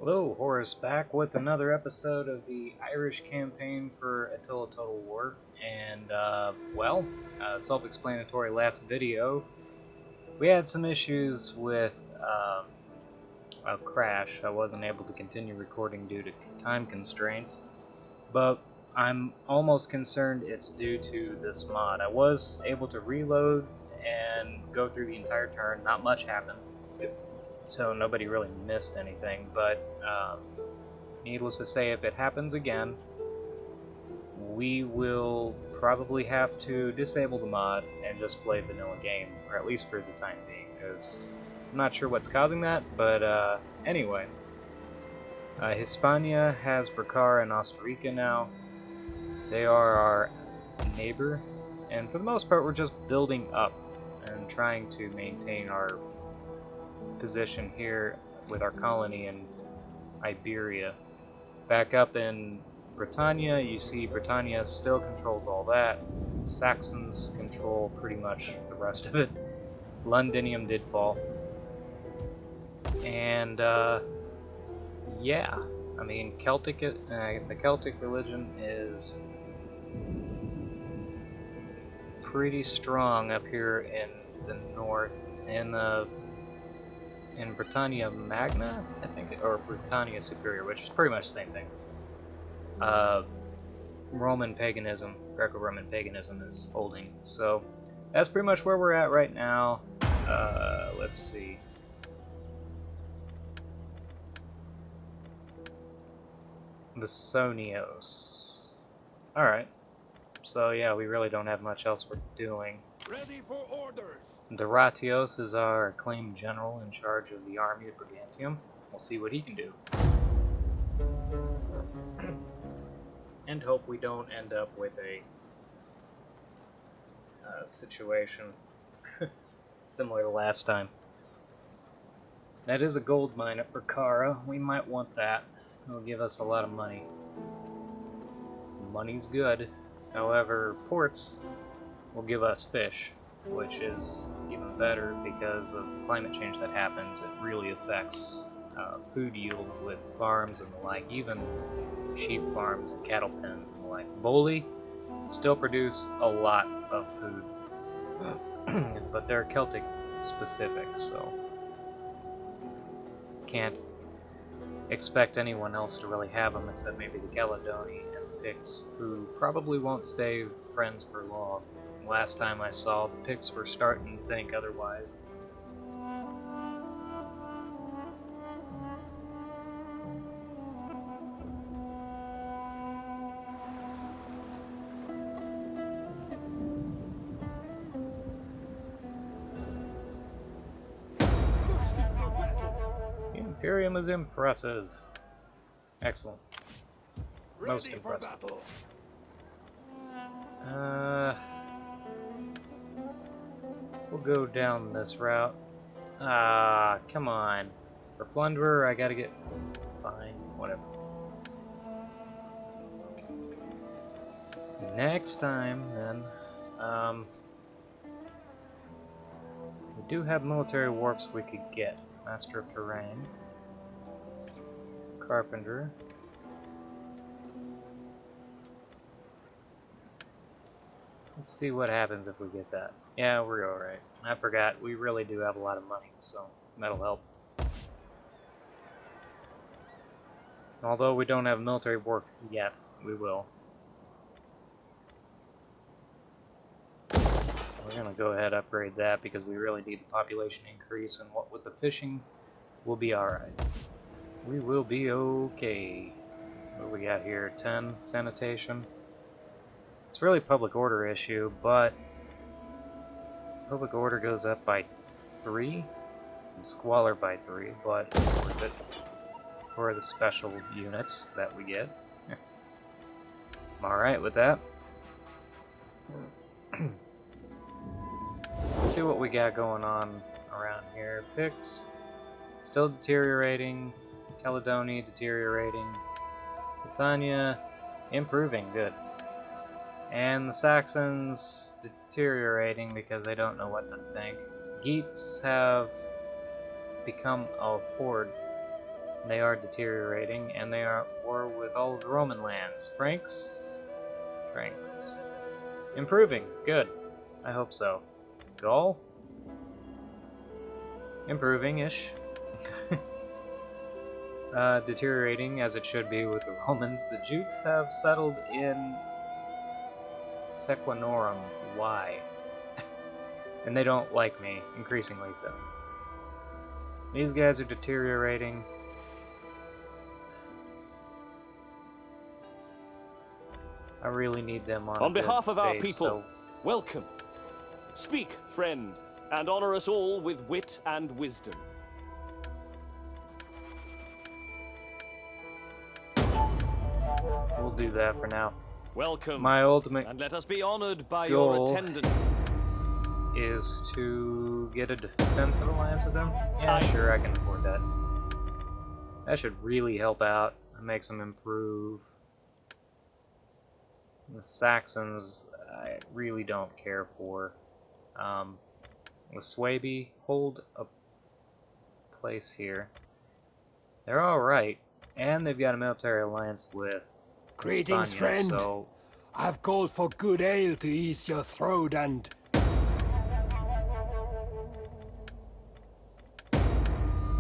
Hello, Horace back with another episode of the Irish campaign for Attila Total War. And, self-explanatory last video, we had some issues with a crash. I wasn't able to continue recording due to time constraints, but I'm almost concerned it's due to this mod. I was able to reload and go through the entire turn. Not much happened, so nobody really missed anything, but needless to say, if it happens again, we will probably have to disable the mod and just play vanilla game, or at least for the time being, because I'm not sure what's causing that, but anyway. Hispania has Bracar and Costa Rica now. They are our neighbor, and for the most part we're just building up and trying to maintain our position here with our colony in Iberia. Back up in Britannia, you see Britannia still controls all that. Saxons control pretty much the rest of it. Londinium did fall. And, yeah. I mean, the Celtic religion is pretty strong up here in the north. In Britannia Magna, I think, or Britannia Superior, which is pretty much the same thing. Roman paganism, Greco-Roman paganism is holding. So that's pretty much where we're at right now. Let's see. Vesonios. Alright. So yeah, we really don't have much else we're doing. Ready for orders. Duratios is our acclaimed general in charge of the army of Brigantium. We'll see what he can do. And hope we don't end up with a situation similar to last time. That is a gold mine at Bracara. We might want that. It'll give us a lot of money. Money's good. However, ports will give us fish, which is even better because of climate change that happens. It really affects food yield with farms and the like, even sheep farms and cattle pens and the like. Boli still produce a lot of food, but they're Celtic specific, so can't expect anyone else to really have them except maybe the Caledoni and the Picts, who probably won't stay friends for long. Last time I saw, the Picts were starting to think otherwise. The Imperium is impressive. Excellent. Most Ready impressive. for battle. We'll go down this route. Come on. For Plunderer, I gotta get... Fine, whatever. Next time, then, we do have military warps we could get. Master of Terrain. Carpenter. Let's see what happens if we get that. Yeah, we're alright. I forgot, we really do have a lot of money, so that'll help. Although we don't have military work yet, we will. We're gonna go ahead and upgrade that because we really need the population increase, and what with the fishing, we'll be alright. We will be okay. What do we got here? 10 sanitation. It's really a public order issue, but public order goes up by 3 and squalor by 3, but it's worth it for the special units that we get. I'm alright with that. Let's see what we got going on around here. Picts still deteriorating. Caledoni deteriorating. Britannia improving, good. And the Saxons deteriorating because they don't know what to think. Geats have become a horde They are deteriorating, and they are at war with all of the Roman lands. Franks? Franks. Improving. Good. I hope so. Gaul? Improving-ish. Deteriorating, as it should be with the Romans. The Jutes have settled in Sequanorum. Why? And they don't like me, increasingly so. These guys are deteriorating. I really need them on behalf of our base, people, so welcome. Speak, friend, and honor us all with wit and wisdom. we'll do that for now. Welcome, My ultimate and let us be honored by goal your attendance. is to get a defensive alliance with them. Yeah, sure, I can afford that. That should really help out. It makes them improve. The Saxons, I really don't care for. The Swaby hold a place here. They're alright, and they've got a military alliance with Greetings, Hispania, friend. so I've called for good ale to ease your throat and...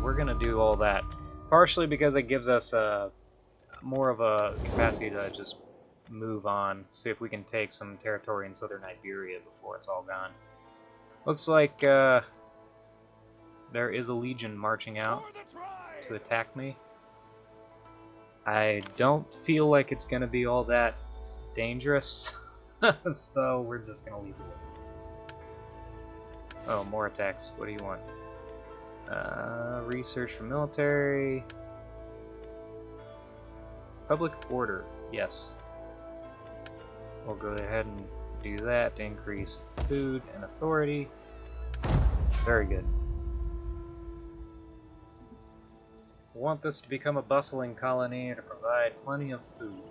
we're gonna do all that. Partially because it gives us more of a capacity to just move on, see if we can take some territory in southern Iberia before it's all gone. Looks like there is a legion marching out to attack me. I don't feel like it's gonna be all that dangerous, so we're just gonna leave it. Oh, more attacks. What do you want? Research for military. Public order. Yes. We'll go ahead and do that to increase food and authority. Very good. We want this to become a bustling colony to provide plenty of food.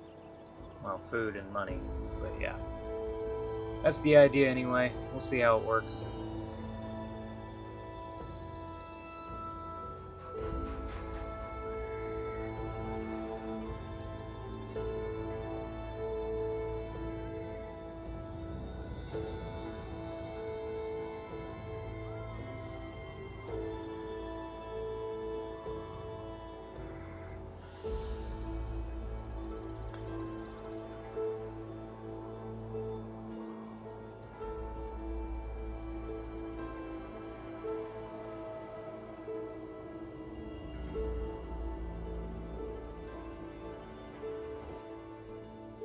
Well, food and money, but yeah. That's the idea anyway. We'll see how it works.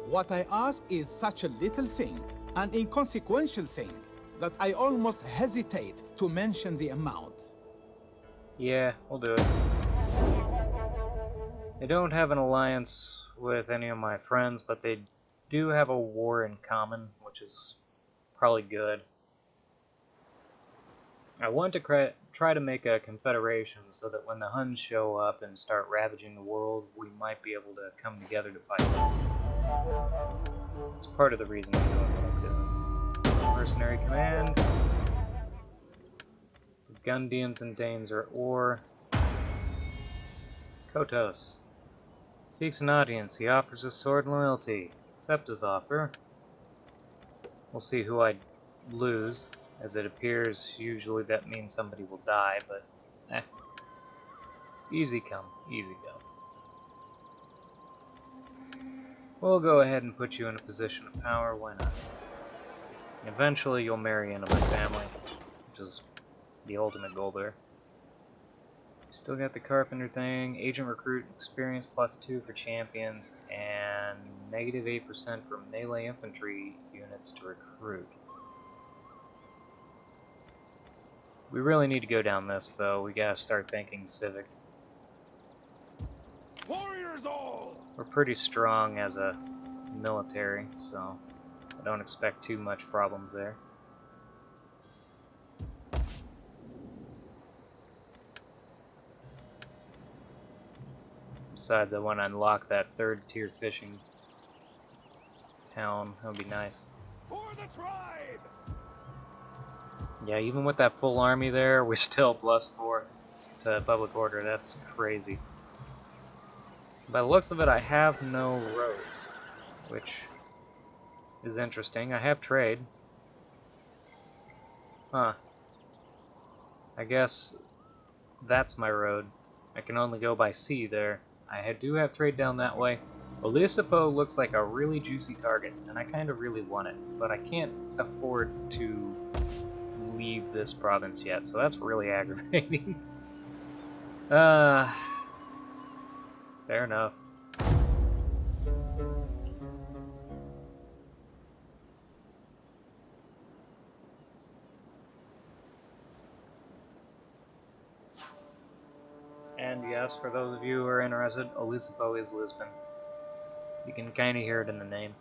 What I ask is such a little thing, an inconsequential thing, that I almost hesitate to mention the amount. Yeah, we'll do it. They don't have an alliance with any of my friends, but they do have a war in common, which is probably good. I want to try to make a confederation so that when the Huns show up and start ravaging the world, we might be able to come together to fight them. It's part of the reason I'm doing what I'm doing. Mercenary command. The Gundians and Danes are at war. Kotos seeks an audience. He offers us sword and loyalty. Accept his offer. We'll see who I lose. As it appears, usually that means somebody will die, but easy come, easy go. We'll go ahead and put you in a position of power, why not? Eventually you'll marry into my family, which is the ultimate goal there. Still got the carpenter thing, agent recruit experience +2 for champions, and -8% for melee infantry units to recruit. We really need to go down this, though. We gotta start thinking civic. Warriors all! We're pretty strong as a military, so I don't expect too much problems there. Besides, I want to unlock that 3rd tier fishing town. That would be nice. For the tribe! Yeah, even with that full army there, we're still +4 to public order. That's crazy. By the looks of it, I have no roads, which is interesting. I have trade. Huh. I guess that's my road. I can only go by sea there. Do have trade down that way. Olisipo looks like a really juicy target, and I kind of really want it, but I can't afford to leave this province yet, so that's really aggravating. Fair enough. And yes, for those of you who are interested, Olisipo is Lisbon. You can kind of hear it in the name.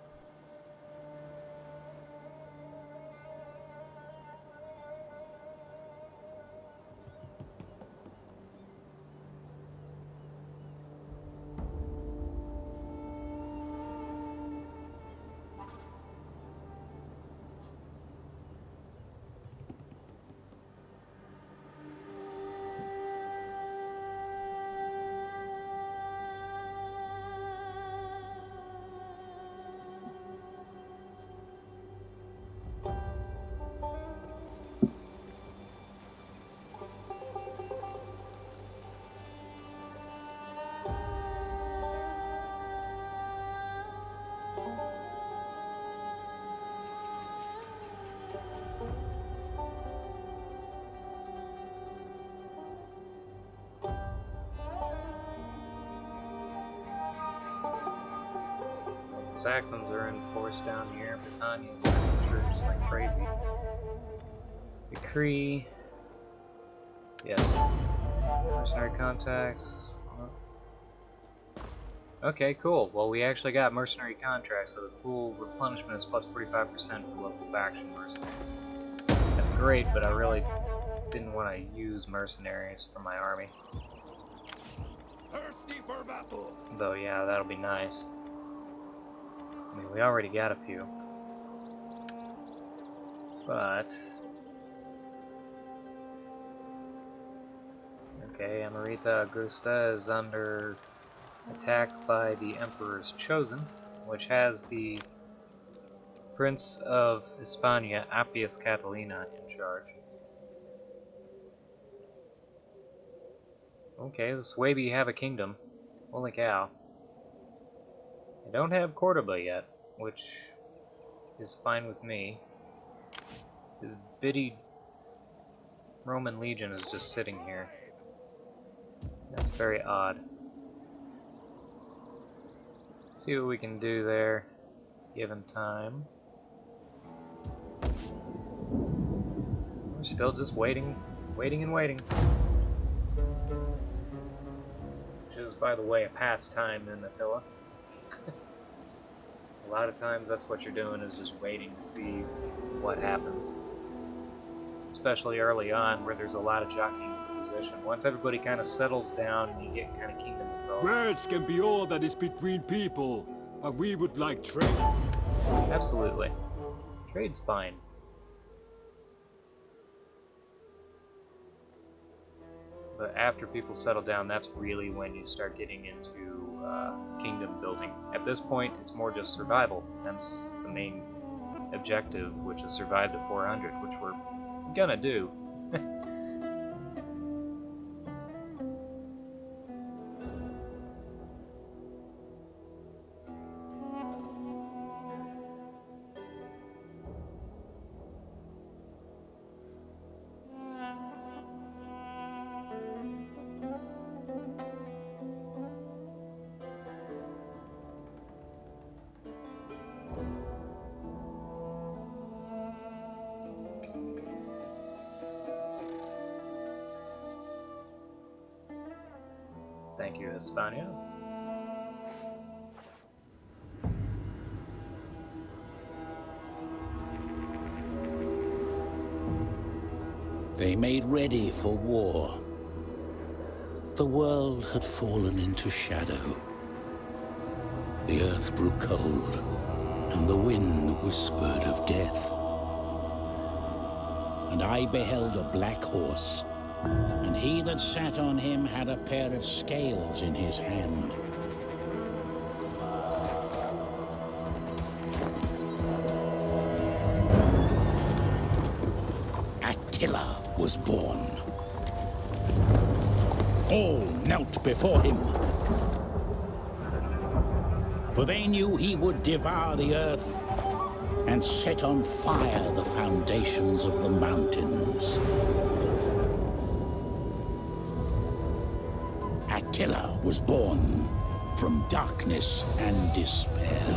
Saxons are in force down here. Britannia's troops like crazy. Decree. Yes. Mercenary contacts. Okay, cool. Well, we actually got mercenary contracts, so the full replenishment is plus 45% for local faction mercenaries. That's great, but I really didn't want to use mercenaries for my army. Thirsty for battle. Though, yeah, that'll be nice. I mean, we already got a few. But... okay, Amarita Augusta is under attack by the Emperor's Chosen, which has the Prince of Hispania, Appius Catalina, in charge. Okay, the Suebi have a kingdom. Holy cow. I don't have Cordoba yet, which is fine with me. His bitty Roman legion is just sitting here. That's very odd. See what we can do there, given time. We're still just waiting, waiting and waiting. Which is, by the way, a pastime in Attila. A lot of times that's what you're doing, is just waiting to see what happens. Especially early on, where there's a lot of jockeying for position. Once everybody kind of settles down and you get kind of kingdoms developed. Words can be all that is between people, but we would like trade. Absolutely. Trade's fine. But after people settle down, that's really when you start getting into kingdom building. At this point, it's more just survival. Hence the main objective, which is survive to 400, which we're gonna do. Thank you, Hispania. They made ready for war. The world had fallen into shadow. The earth grew cold, and the wind whispered of death. And I beheld a black horse, and he that sat on him had a pair of scales in his hand. was born. All knelt before him, for they knew he would devour the earth and set on fire the foundations of the mountains. Attila was born from darkness and despair.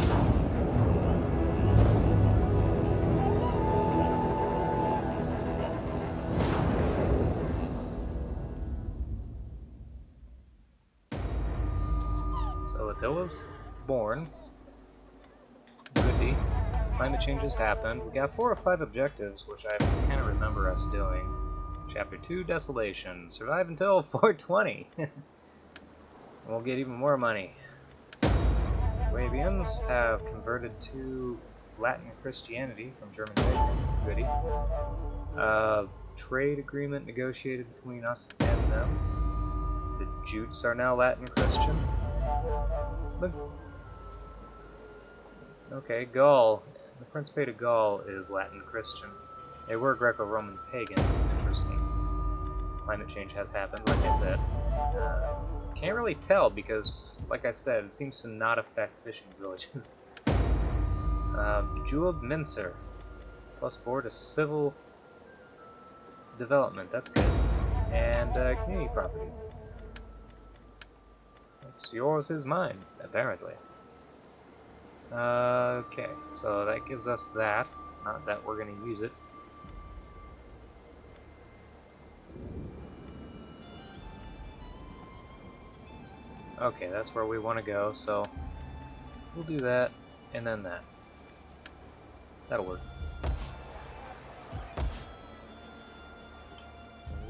So Attila's born. Goody. Climate change has happened. We got 4 or 5 objectives, which I kind of remember us doing. Chapter 2, Desolation. Survive until 420. We'll get even more money. Swabians have converted to Latin Christianity from German pagans. Goody. Trade agreement negotiated between us and them. The Jutes are now Latin Christian. But okay, Gaul. The Principate of Gaul is Latin Christian. They were Greco-Roman pagan. Interesting. Climate change has happened, like I said. Can't really tell because, like I said, it seems to not affect fishing villages. Bejeweled Mincer. +4 to civil development. That's good. And community property. What's yours is mine, apparently. Okay, so that gives us that. Not that we're going to use it. Okay, that's where we want to go, so we'll do that, and then that. That'll work.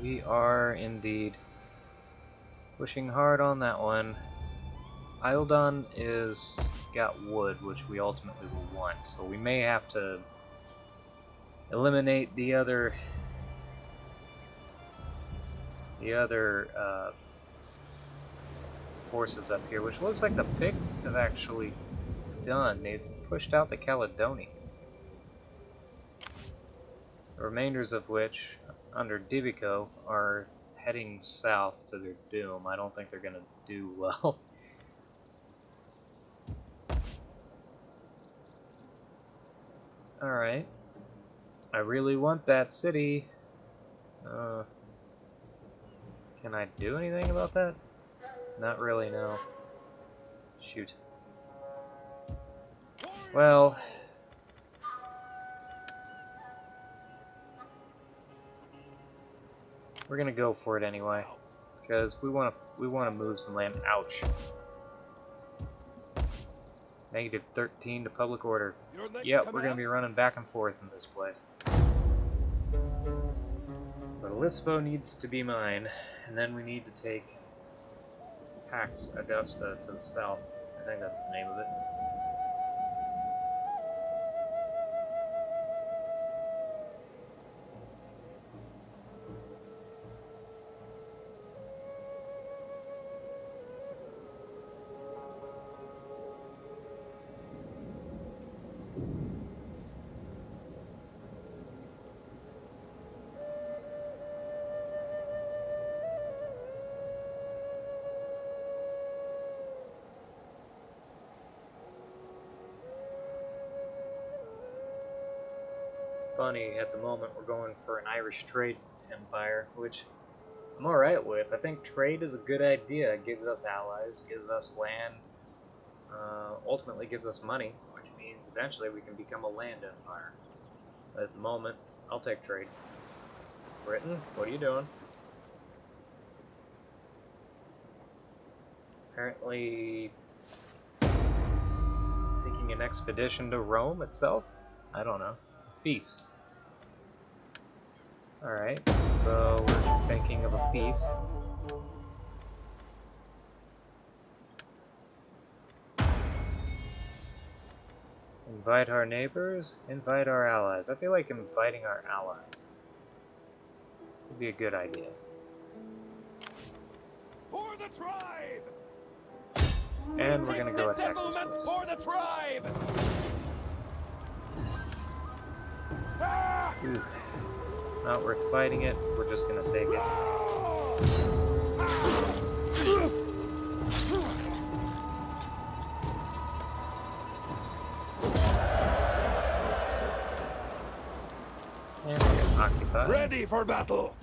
We are indeed pushing hard on that one. Eildon is got wood, which we ultimately will want, so we may have to eliminate the other forces up here, which looks like the Picts have actually done. They've pushed out the Caledoni. The remainders of which, under Divico, are heading south to their doom. I don't think they're going to do well. Alright. I really want that city. Can I do anything about that? Not really, no. Shoot. Well... we're gonna go for it anyway. Because we wanna move some land. Ouch. -13 to public order. Yep, we're gonna be running back and forth in this place. But Lisbo needs to be mine, and then we need to take Pax Augusta to the south. I think that's the name of it. Funny, at the moment we're going for an Irish trade empire, which I'm alright with. I think trade is a good idea. It gives us allies, gives us land, ultimately gives us money, which means eventually we can become a land empire. But at the moment, I'll take trade. Britain, what are you doing? Apparently taking an expedition to Rome itself? I don't know. Feast. Alright, so we're thinking of a feast. Invite our neighbors, invite our allies. I feel like inviting our allies would be a good idea. For the tribe! And we're gonna go attack this Settlement place. for the tribe! Ooh. Not worth fighting it. We're just gonna take it. And we get occupied. Ready for battle!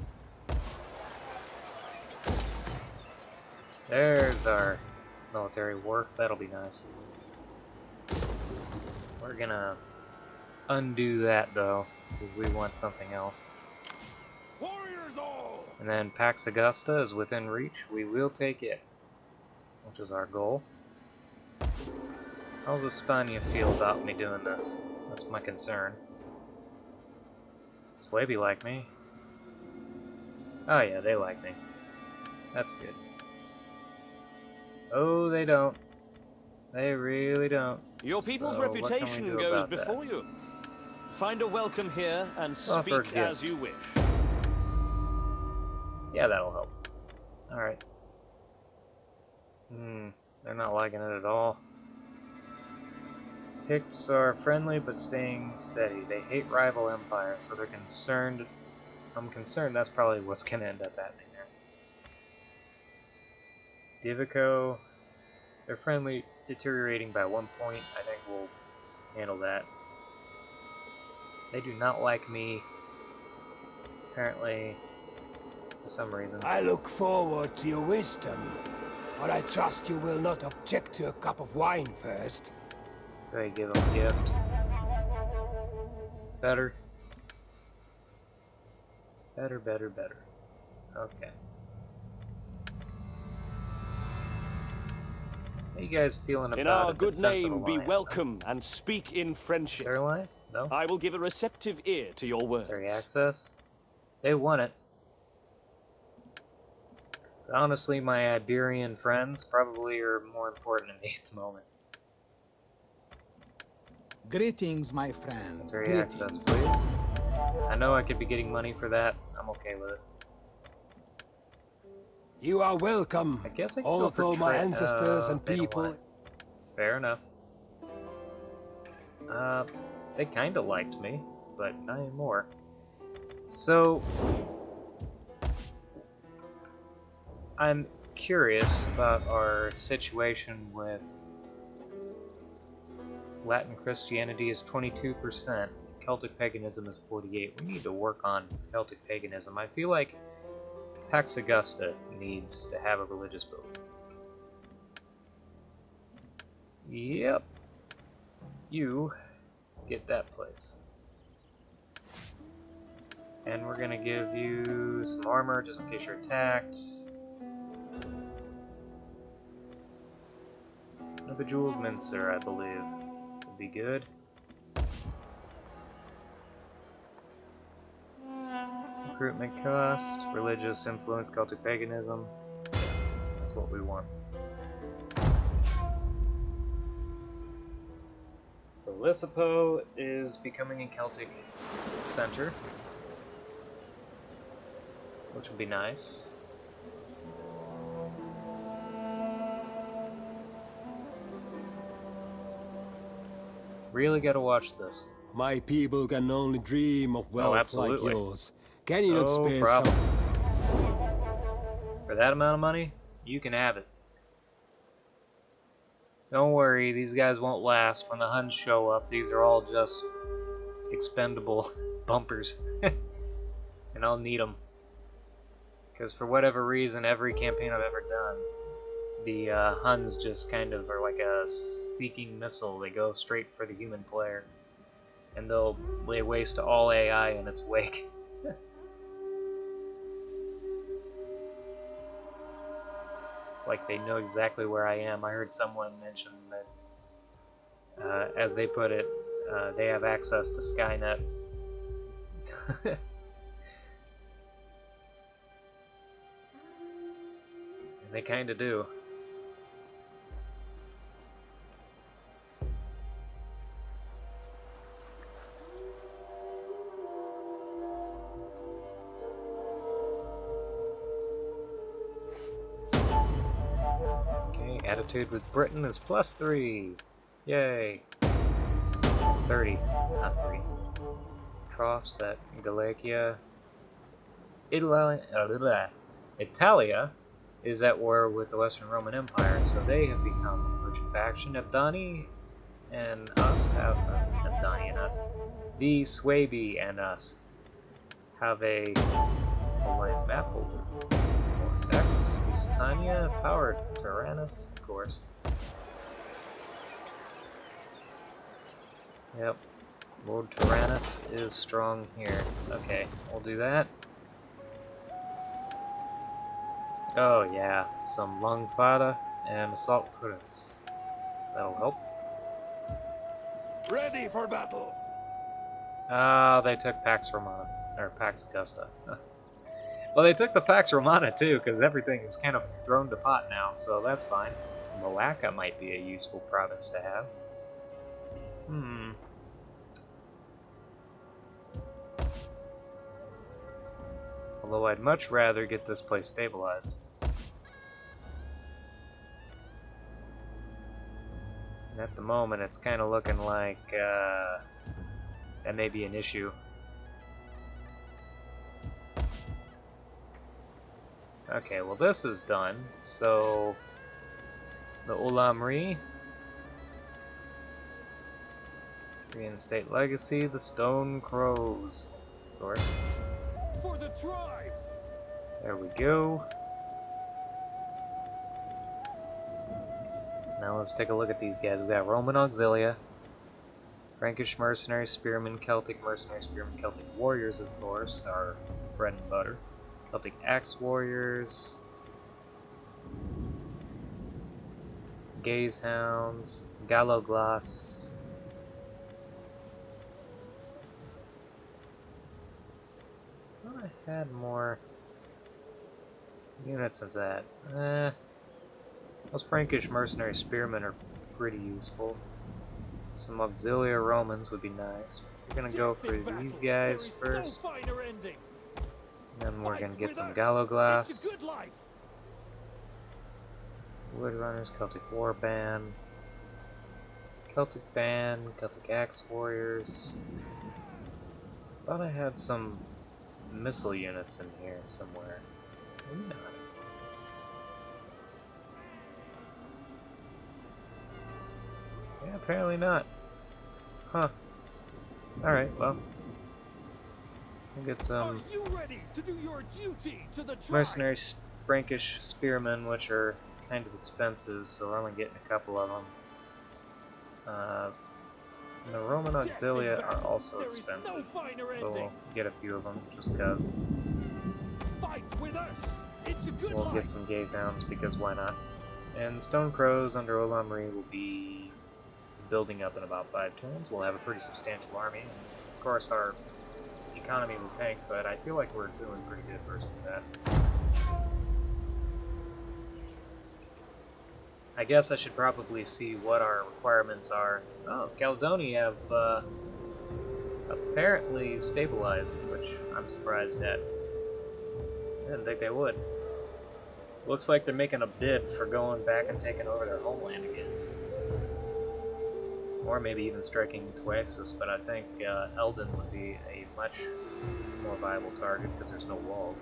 There's our military wharf. That'll be nice. We're gonna undo that though, because we want something else. Warriors all! And then Pax Augusta is within reach. We will take it, which is our goal. How's Hispania feel about me doing this? That's my concern. Swaby like me. Oh yeah, they like me. That's good. Oh, they don't. They really don't. Your people's So, what can we reputation do goes about that? before you. Find a welcome here and Offer speak gift. as you wish. Yeah, that'll help. Alright. They're not liking it at all. Picts are friendly but staying steady. They hate rival empires, so they're concerned. I'm concerned that's probably what's gonna end up happening there. Divico, they're friendly, deteriorating by 1 point. I think we'll handle that. They do not like me, apparently, for some reason. I look forward to your wisdom, but I trust you will not object to a cup of wine first. Let's go ahead and give them a gift. Better. Better, better, better. Okay. How you guys feeling about In our a good defensive name, be alliance, welcome and speak in Huh? friendship. Their alliance? No? I will give a receptive ear to your words. Area access? They want it. But honestly, my Iberian friends probably are more important to me at the moment. Greetings, my friend. Area access, Greetings. please. I know I could be getting money for that. I'm okay with it. You are welcome, I guess I can go for although my trade. ancestors and They don't people... want it. Fair enough. They kinda liked me, but not anymore. So, I'm curious about our situation with Latin Christianity is 22%, Celtic paganism is 48%. We need to work on Celtic paganism. I feel like Pax Augusta needs to have a religious vote. Yep. You get that place. And we're gonna give you some armor just in case you're attacked. A bejeweled mincer, I believe, would be good. Recruitment cost, religious influence, Celtic paganism. That's what we want. So Lysipo is becoming a Celtic center, which would be nice. Really gotta watch this. My people can only dream of wealth like absolutely. yours. Can you not No spare problem. some? For that amount of money, you can have it. Don't worry, these guys won't last. When the Huns show up, these are all just expendable bumpers. And I'll need them. Because for whatever reason, every campaign I've ever done, the Huns just kind of are like a seeking missile. They go straight for the human player. And they waste all AI in its wake. It's like they know exactly where I am. I heard someone mention that, as they put it, they have access to Skynet. And they kinda do. Okay, attitude with Britain is +3. Yay. 30, not 3. Troughs at Galakia. Italia is at war with the Western Roman Empire, so they have become an emerging faction. Abdani and us have Abdani and us. The Swaby and us have a alliance map holder. Vortex, Lusitania, Power Tyrannus, of course. Yep, Lord Tyrannus is strong here. Okay, we'll do that. Oh yeah, some Lung Fada and Assault Prudence. That'll help. Ready for battle! Ah, they took Pax Romana, or Pax Augusta. Well, they took the Pax Romana too, because everything is kind of thrown to pot now, so that's fine. Malacca might be a useful province to have. Although I'd much rather get this place stabilized. And at the moment, it's kind of looking like that may be an issue. Okay, well this is done, so the Ulamri, reinstate legacy, the Stone Crows, of course. For the tribe. There we go. Now let's take a look at these guys. We got Roman Auxilia, Frankish mercenary spearmen, Celtic mercenary spearmen, Celtic warriors, of course, our bread and butter. Celtic axe warriors, gaze hounds, gallo glass. Well, I had more units than that. Those Frankish mercenary spearmen are pretty useful. Some auxilia Romans would be nice. We're gonna go for these guys first. Then we're gonna get some gallo glass. Wood runners, Celtic warband, Celtic band, Celtic axe warriors. Thought I had some missile units in here somewhere. Maybe not. Yeah, apparently not. Huh. Alright, well. We'll get some mercenary Frankish spearmen, which are kind of expensive, so we're only getting a couple of them. The Roman Auxilia are also expensive, so we'll get a few of them just because. We'll get some gaze hounds because why not? And Stone Crows under Olamri will be building up in about 5 turns. We'll have a pretty substantial army. Of course, our economy will tank, but I feel like we're doing pretty good versus that. I guess I should probably see what our requirements are. Oh, Caledoni have apparently stabilized, which I'm surprised at. I didn't think they would. Looks like they're making a bid for going back and taking over their homeland again. Or maybe even striking Tuesis, but I think Eldon would be a much more viable target because there's no walls.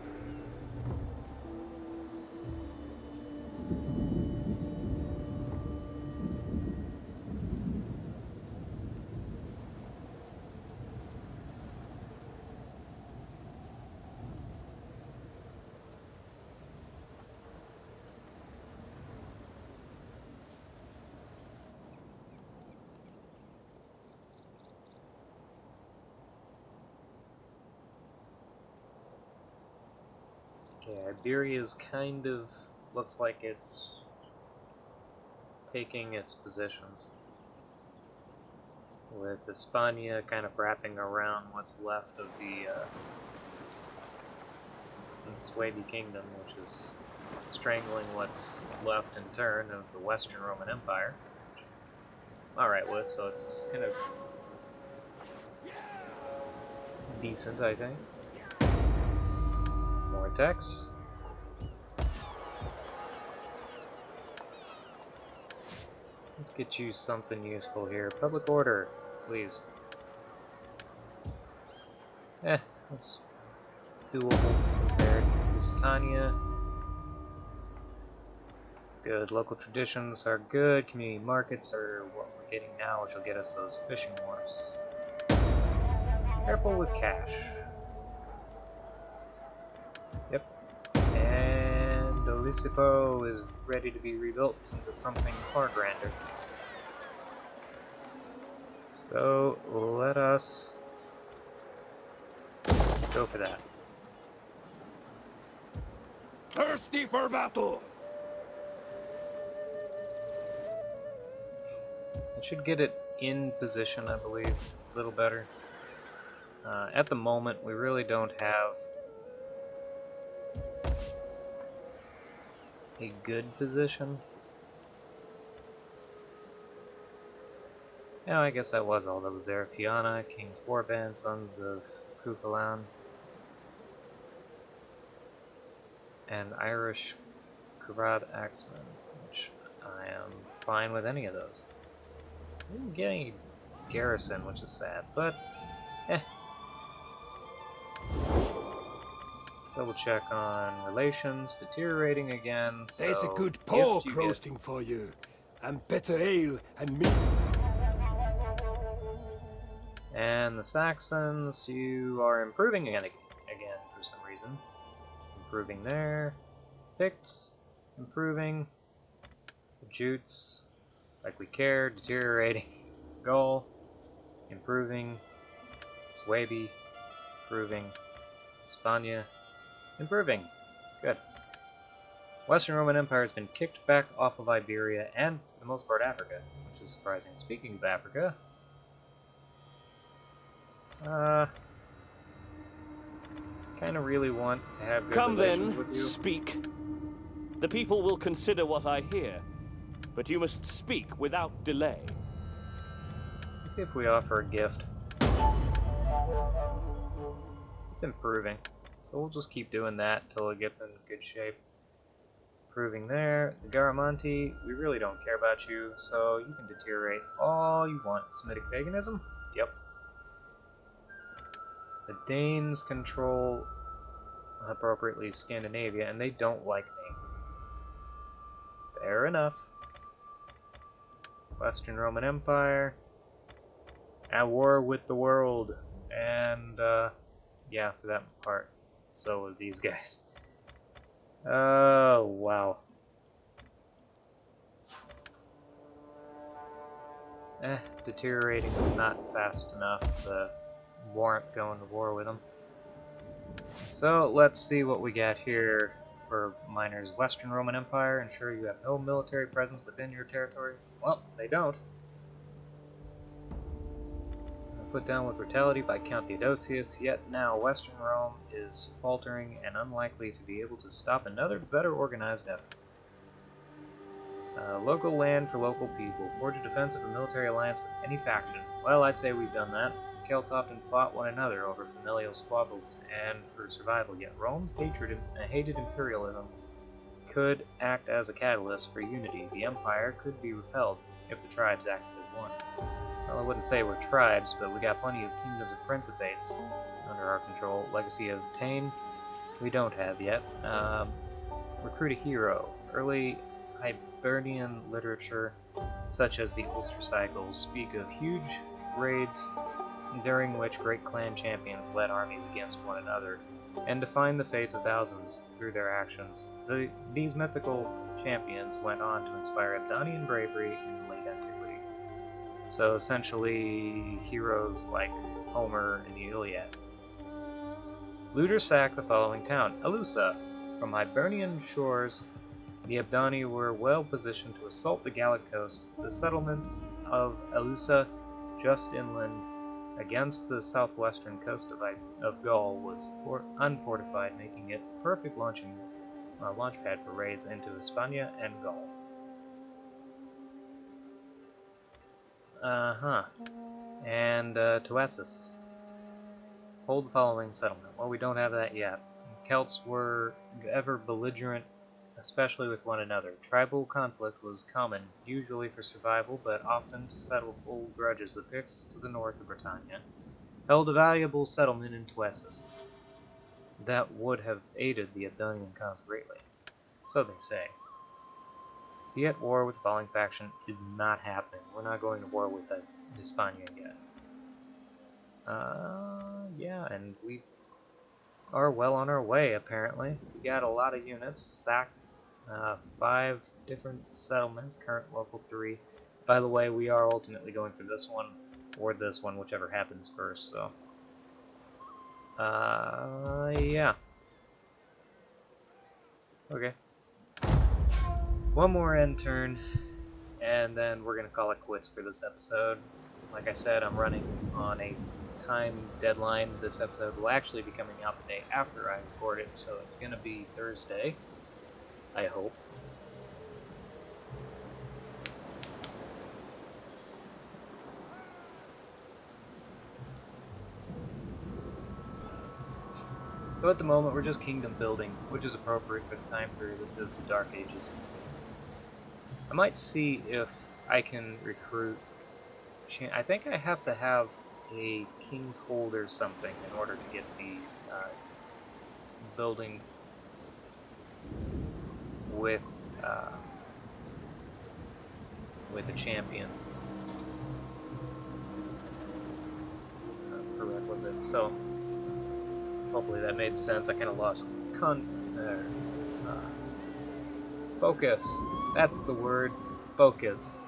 Yeah, Iberia's kind of looks like it's taking its positions, with Hispania kind of wrapping around what's left of the Swaby Kingdom, which is strangling what's left in turn of the Western Roman Empire. Alright with, so it's just kind of decent, I think. More attacks. Let's get you something useful here. Public order, please. That's doable compared Lusitania. Good. Local traditions are good. Community markets are what we're getting now, which will get us those fishing wharfs. Careful with cash. Yep. And Olisipo is ready to be rebuilt into something far grander. So let us go for that. Thirsty for battle! I should get it in position, I believe, a little better. At the moment, we really don't have a good position. Yeah, I guess that was all that was there. Fianna, King's Warband, Sons of Cuchulainn, and Irish Karad Axemen, which I am fine with any of those. I didn't get any garrison, which is sad, but eh. Let's double check on relations, deteriorating again. There's so a good gift pork you roasting for you, and better ale and meat. And the Saxons, you are improving again for some reason. Improving there. Picts, improving. The Jutes, like we care, deteriorating. Gaul, improving. Suebi, improving. Hispania, improving. Good. Western Roman Empire has been kicked back off of Iberia and, for the most part, Africa, which is surprising. Speaking of Africa, kind of really want to have good Come relations then, with you. speak. The people will consider what I hear, but you must speak without delay. Let's see if we offer a gift. It's improving, so we'll just keep doing that till it gets in good shape. Improving there. The Garamanti, we really don't care about you, so you can deteriorate all you want. Semitic paganism? Yep. The Danes control, appropriately, Scandinavia, and they don't like me. Fair enough. Western Roman Empire, at war with the world, and, yeah, for that part, so are these guys. Oh, wow. Deteriorating is not fast enough to warrant going to war with them. So, let's see what we got here for miners. Western Roman Empire, ensure you have no military presence within your territory. Well, they don't. Put down with brutality by Count Theodosius, yet now Western Rome is faltering and unlikely to be able to stop another better organized effort. Local land for local people. Forge a defensive and military alliance with any faction. Well, I'd say we've done that. Celts often fought one another over familial squabbles and for survival, yet Rome's hated imperialism could act as a catalyst for unity. The empire could be repelled if the tribes acted as one. Well, I wouldn't say we're tribes, but we got plenty of kingdoms and principates under our control. Legacy of Tain, we don't have yet. Recruit a hero. Early Hibernian literature, such as the Ulster Cycles, speak of huge raids during which great clan champions led armies against one another and defined the fates of thousands through their actions. These mythical champions went on to inspire Abdonian bravery in late antiquity. So essentially, heroes like Homer in the Iliad. Looters sacked the following town, Alusa. From Hibernian shores, the Abdani were well positioned to assault the Gallic coast. The settlement of Alusa, just inland against the southwestern coast of Gaul, was unfortified, making it a perfect launchpad for raids into Hispania and Gaul. And Tuessis. Hold the following settlement. Well, we don't have that yet. Celts were ever belligerent, especially with one another. Tribal conflict was common, usually for survival, but often to settle old grudges. The Picts to the north of Britannia held a valuable settlement in Tuessis. that would have aided the Abdonian cause greatly. So they say. Be at war with the falling faction is not happening. We're not going to war with Hispania yet. Yeah, and we are well on our way, apparently. We got a lot of units, sacked 5 different settlements, current local 3. By the way, we are ultimately going for this one, or this one, whichever happens first, so. Yeah. Okay. One more end turn, and then we're gonna call it quits for this episode. Like I said, I'm running on a time deadline. This episode will actually be coming out the day after I record it, so it's gonna be Thursday, I hope. So at the moment, we're just kingdom building, which is appropriate for the time period. This is the Dark Ages. I might see if I can recruit. I think I have to have a King's Hold or something in order to get the building with a champion prerequisite. So hopefully that made sense. I kind of lost focus. That's the word. Focus.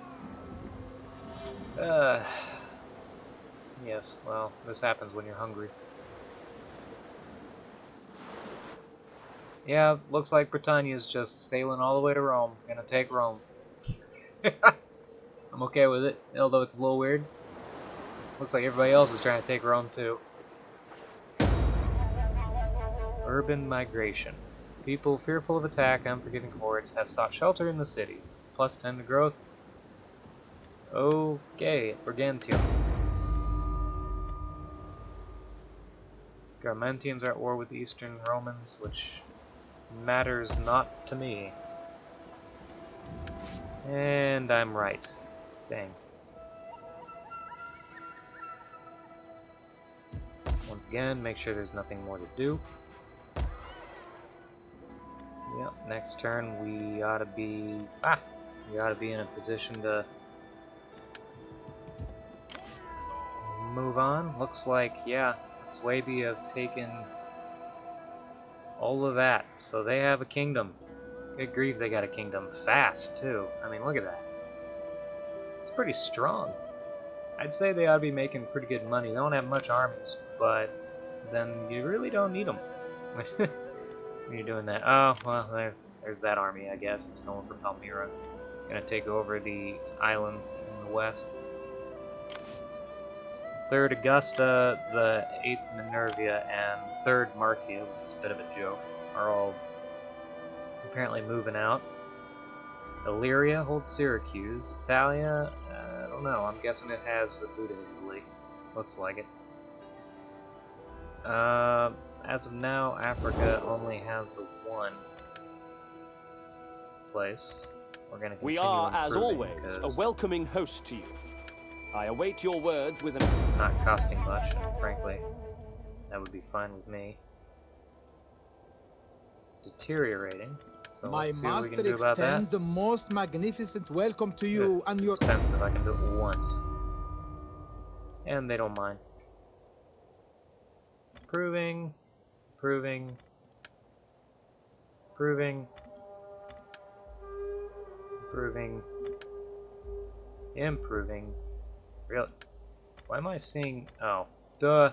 Yes, well, this happens when you're hungry. Yeah, looks like Britannia's just sailing all the way to Rome. Gonna take Rome. I'm okay with it, although it's a little weird. Looks like everybody else is trying to take Rome too. Urban migration. People fearful of attack, unforgiving hordes have sought shelter in the city. Plus 10 to growth. Okay, Brigantium. Garmentians are at war with the Eastern Romans, which matters not to me. And I'm right. Dang. Once again, make sure there's nothing more to do. Yep, next turn we ought to be... we ought to be in a position to move on. Looks like, yeah, Suabia have taken all of that. So they have a kingdom. Good grief, they got a kingdom. Fast, too. I mean, look at that. It's pretty strong. I'd say they ought to be making pretty good money. They don't have much armies, but then you really don't need them when you're doing that. Oh, well, there's that army, I guess. It's going for Palmyra. Gonna take over the islands in the west. 3rd Augusta, the 8th Minervia, and 3rd Martia, which is a bit of a joke, are all apparently moving out. Illyria holds Syracuse. Italia, I don't know. I'm guessing it has the food in Italy. Looks like it. As of now, Africa only has the one place. We're gonna continue. We are, as always, a because welcoming host to you. I await your words with an... it's not costing much, and frankly, that would be fine with me. Deteriorating. So My let's see what we master can do about that. extends the most magnificent welcome to you and It's your... expensive. I can do it once. And they don't mind. Proving. Proving. Proving. Improving. Improving. Really? Why am I seeing... oh. Duh.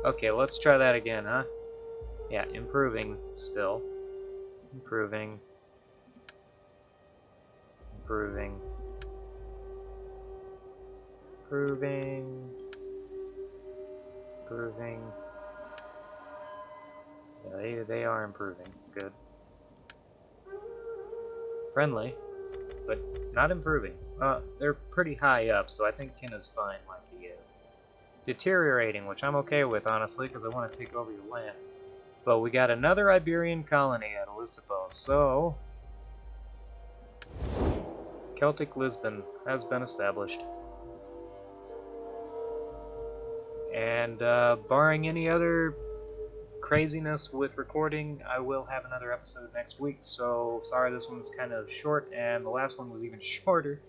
Okay, let's try that again, huh? Yeah, improving still. Improving. Improving. Improving. Improving. Yeah, they are improving. Good. Friendly, but not improving. They're pretty high up, so I think Kin is fine like he is. Deteriorating, which I'm okay with, honestly, because I want to take over your lands. But we got another Iberian colony at Elisipo, so... Celtic Lisbon has been established. And barring any other craziness with recording, I will have another episode next week. So sorry this one's kind of short, and the last one was even shorter.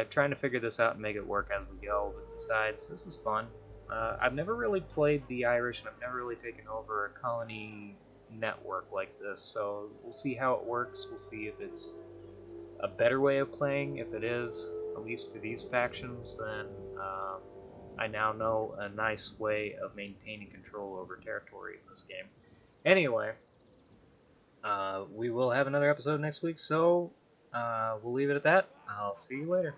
Trying to figure this out and make it work as we go. But besides, this is fun. I've never really played the Irish, and I've never really taken over a colony network like this. So we'll see how it works. We'll see if it's a better way of playing. If it is, at least for these factions, then I now know a nice way of maintaining control over territory in this game. Anyway, we will have another episode next week, so we'll leave it at that. I'll see you later.